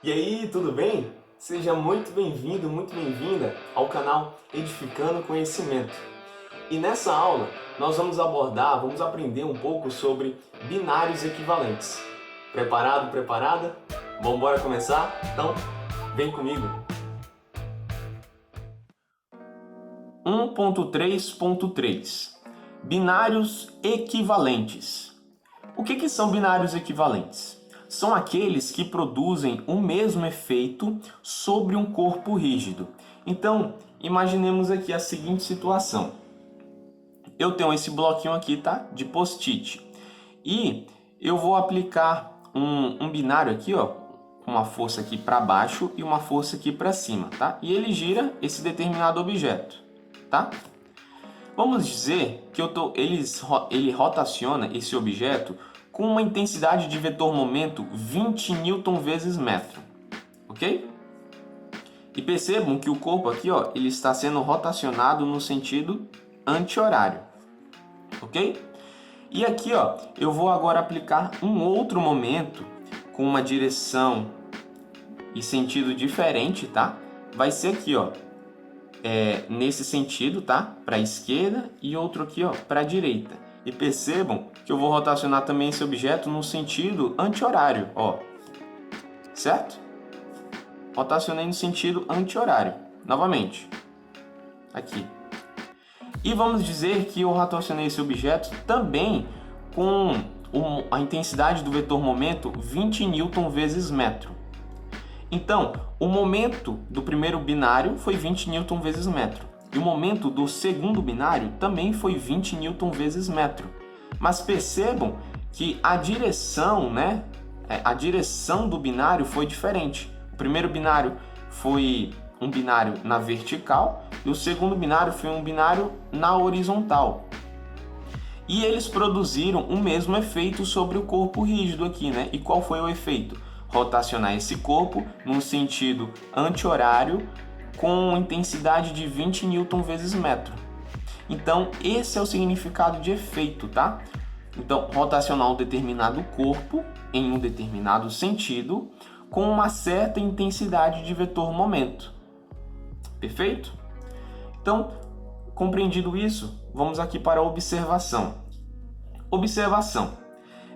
E aí, tudo bem? Seja muito bem-vindo, muito bem-vinda ao canal Edificando Conhecimento. E nessa aula nós vamos aprender um pouco sobre binários equivalentes. Preparado, preparada? Vamos embora começar? Então, vem comigo! 1.3.3 Binários equivalentes. O que são binários equivalentes? São aqueles que produzem o mesmo efeito sobre um corpo rígido. Então, imaginemos aqui a seguinte situação. Eu tenho esse bloquinho aqui, tá? De post-it. E eu vou aplicar um binário aqui, ó, com uma força aqui para baixo e uma força aqui para cima, tá? E ele gira esse determinado objeto, tá? Vamos dizer que ele rotaciona esse objeto com uma intensidade de vetor momento 20 Newton vezes metro, ok? E percebam que o corpo aqui, ó, ele está sendo rotacionado no sentido anti-horário, ok? E aqui, ó, eu vou agora aplicar um outro momento com uma direção e sentido diferente, tá? Vai ser aqui, ó, nesse sentido, tá? Para a esquerda e outro aqui, ó, para a direita. E percebam que eu vou rotacionar também esse objeto no sentido anti-horário, ó. Certo? Rotacionei no sentido anti-horário. Novamente. Aqui. E vamos dizer que eu rotacionei esse objeto também com a intensidade do vetor momento 20 Newton vezes metro. Então, o momento do primeiro binário foi 20 Newton vezes metro. E o momento do segundo binário também foi 20 Newton vezes metro. Mas percebam que a direção, né? A direção do binário foi diferente. O primeiro binário foi um binário na vertical e o segundo binário foi um binário na horizontal. E eles produziram o mesmo efeito sobre o corpo rígido aqui, né? E qual foi o efeito? Rotacionar esse corpo num sentido anti-horário com intensidade de 20 Newton vezes metro. Então, esse é o significado de efeito, tá? Então, rotacionar um determinado corpo em um determinado sentido com uma certa intensidade de vetor momento. Perfeito? Então, compreendido isso, vamos aqui para a observação. Observação.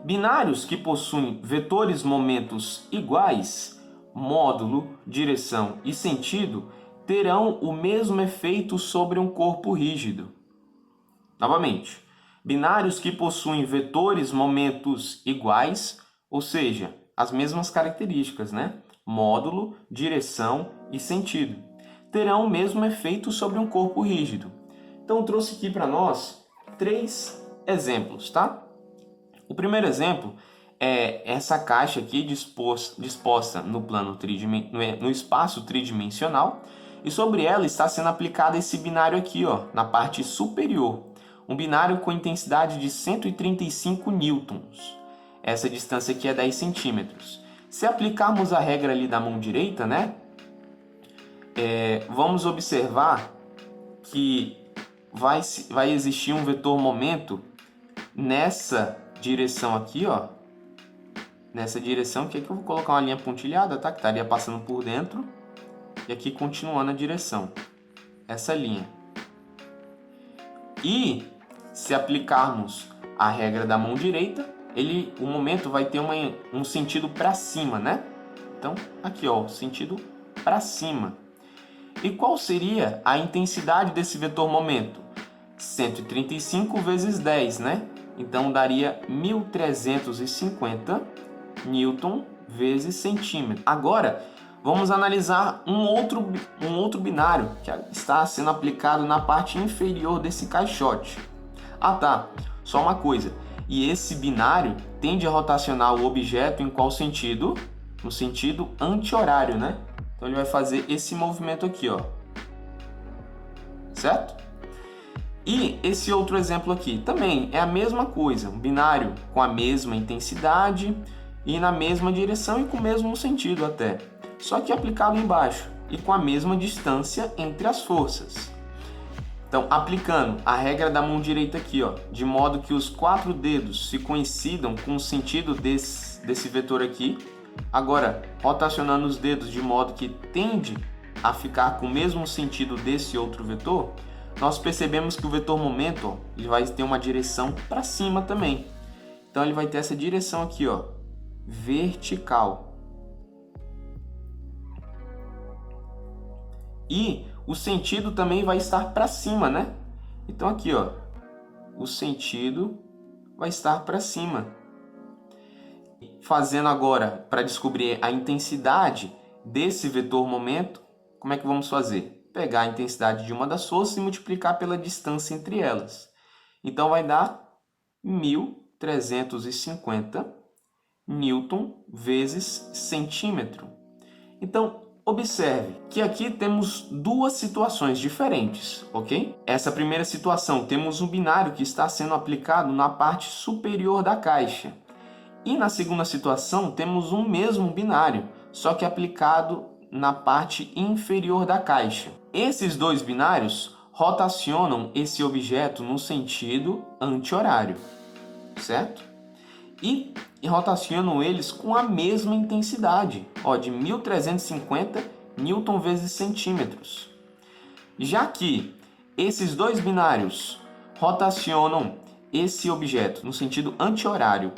Binários que possuem vetores momentos iguais, módulo, direção e sentido, terão o mesmo efeito sobre um corpo rígido. Novamente, binários que possuem vetores momentos iguais, ou seja, as mesmas características, né? Módulo, direção e sentido, terão o mesmo efeito sobre um corpo rígido. Então, eu trouxe aqui para nós 3 exemplos, tá? O primeiro exemplo é essa caixa aqui disposta no plano no espaço tridimensional, e sobre ela está sendo aplicado esse binário aqui, ó, na parte superior. Um binário com intensidade de 135 newtons. Essa distância aqui é 10 centímetros. Se aplicarmos a regra ali da mão direita, né? Vamos observar que vai existir um vetor momento nessa direção aqui, ó. Nessa direção, que aqui eu vou colocar uma linha pontilhada, tá? Que estaria passando por dentro. E aqui continuando a direção. Essa linha. E se aplicarmos a regra da mão direita, o momento vai ter um sentido para cima, né? Então, aqui, ó, sentido para cima. E qual seria a intensidade desse vetor momento? 135 vezes 10, né? Então, daria 1.350 Newton vezes centímetro. Agora, vamos analisar um outro binário que está sendo aplicado na parte inferior desse caixote. Ah, tá. Só uma coisa. E esse binário tende a rotacionar o objeto em qual sentido? No sentido anti-horário, né? Então, ele vai fazer esse movimento aqui, ó. Certo? E esse outro exemplo aqui também é a mesma coisa. Um binário com a mesma intensidade e na mesma direção e com o mesmo sentido até. Só que aplicado embaixo e com a mesma distância entre as forças. Então, aplicando a regra da mão direita aqui, ó, de modo que os 4 dedos se coincidam com o sentido desse vetor aqui, Agora, rotacionando os dedos de modo que tende a ficar com o mesmo sentido desse outro vetor, nós percebemos que o vetor momento, ó, ele vai ter uma direção para cima também. Então ele vai ter essa direção aqui, ó, vertical. E o sentido também vai estar para cima, né? Então aqui, ó, o sentido vai estar para cima. Fazendo agora para descobrir a intensidade desse vetor momento, como é que vamos fazer? Pegar a intensidade de uma das forças e multiplicar pela distância entre elas. Então vai dar 1.350 Newton vezes centímetro. Então, observe que aqui temos duas situações diferentes, ok? Essa primeira situação, temos um binário que está sendo aplicado na parte superior da caixa. E na segunda situação, temos um mesmo binário, só que aplicado na parte inferior da caixa. Esses dois binários rotacionam esse objeto no sentido anti-horário, certo? E rotacionam eles com a mesma intensidade, ó, de 1.350 Newton vezes centímetros. Já que esses dois binários rotacionam esse objeto no sentido anti-horário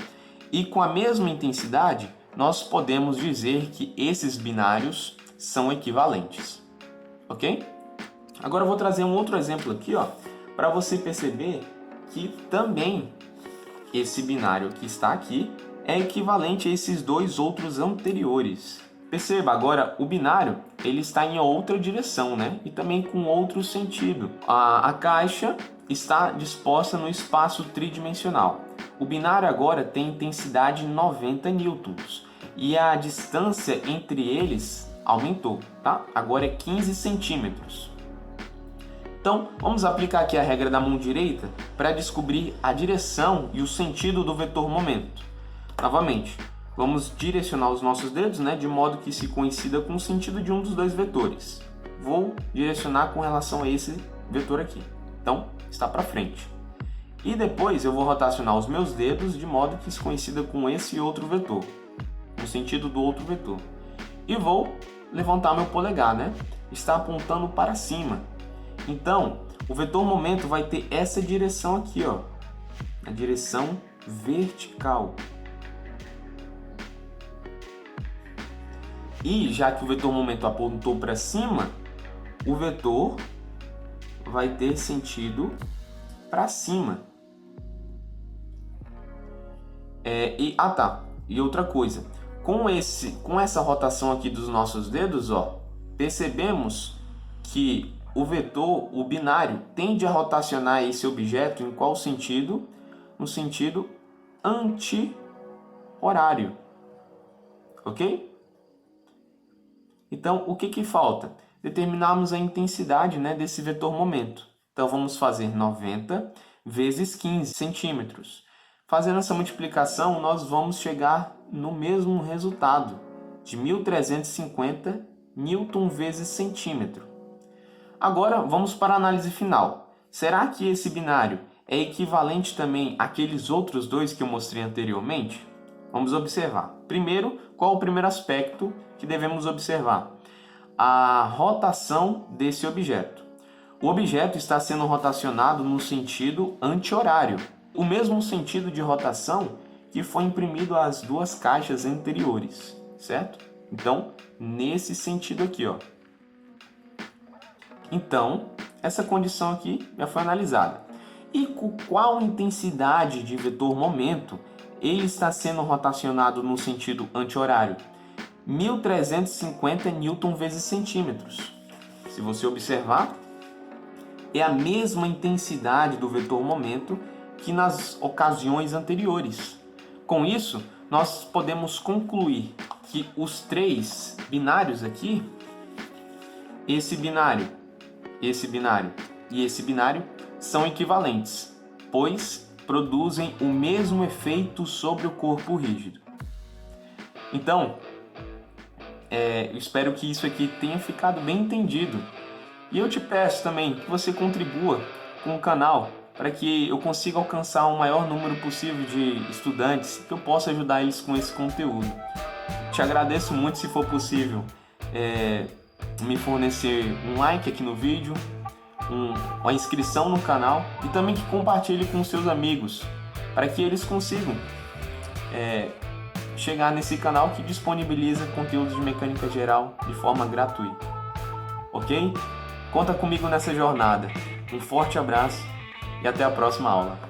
e com a mesma intensidade, nós podemos dizer que esses binários são equivalentes, ok? Agora eu vou trazer um outro exemplo aqui, ó, para você perceber que também esse binário que está aqui é equivalente a esses dois outros anteriores. Perceba, agora o binário ele está em outra direção, né? E também com outro sentido. A caixa está disposta no espaço tridimensional. O binário agora tem intensidade 90 newtons e a distância entre eles aumentou, tá? Agora é 15 centímetros. Então, vamos aplicar aqui a regra da mão direita para descobrir a direção e o sentido do vetor momento. Novamente, vamos direcionar os nossos dedos, né, de modo que se coincida com o sentido de um dos dois vetores. Vou direcionar com relação a esse vetor aqui. Então, está para frente. E depois eu vou rotacionar os meus dedos de modo que se coincida com esse outro vetor, no sentido do outro vetor. E vou levantar meu polegar, né? Está apontando para cima. Então, o vetor momento vai ter essa direção aqui, ó, a direção vertical. E já que o vetor momento apontou para cima, o vetor vai ter sentido para cima. E outra coisa, com essa rotação aqui dos nossos dedos, ó, percebemos que o vetor, o binário, tende a rotacionar esse objeto em qual sentido? No sentido anti-horário, ok? Então, o que falta? Determinarmos a intensidade, né, desse vetor momento. Então, vamos fazer 90 vezes 15 centímetros. Fazendo essa multiplicação, nós vamos chegar no mesmo resultado, de 1.350 Newton vezes centímetro. Agora, vamos para a análise final. Será que esse binário é equivalente também àqueles outros dois que eu mostrei anteriormente? Vamos observar. Primeiro, qual o primeiro aspecto que devemos observar? A rotação desse objeto. O objeto está sendo rotacionado no sentido anti-horário, o mesmo sentido de rotação que foi imprimido às duas caixas anteriores, certo? Então, nesse sentido aqui, ó. Então, essa condição aqui já foi analisada. E com qual intensidade de vetor momento ele está sendo rotacionado no sentido anti-horário? 1.350 Newton vezes centímetros. Se você observar, é a mesma intensidade do vetor momento que nas ocasiões anteriores. Com isso, nós podemos concluir que os três binários aqui, esse binário e esse binário, são equivalentes, pois produzem o mesmo efeito sobre o corpo rígido. Então, eu espero que isso aqui tenha ficado bem entendido. E eu te peço também que você contribua com o canal para que eu consiga alcançar o maior número possível de estudantes, que eu possa ajudar eles com esse conteúdo. te agradeço muito se for possível me fornecer um like aqui no vídeo, uma inscrição no canal e também que compartilhe com seus amigos para que eles consigam chegar nesse canal que disponibiliza conteúdos de mecânica geral de forma gratuita. Ok? Conta comigo nessa jornada. Um forte abraço e até a próxima aula.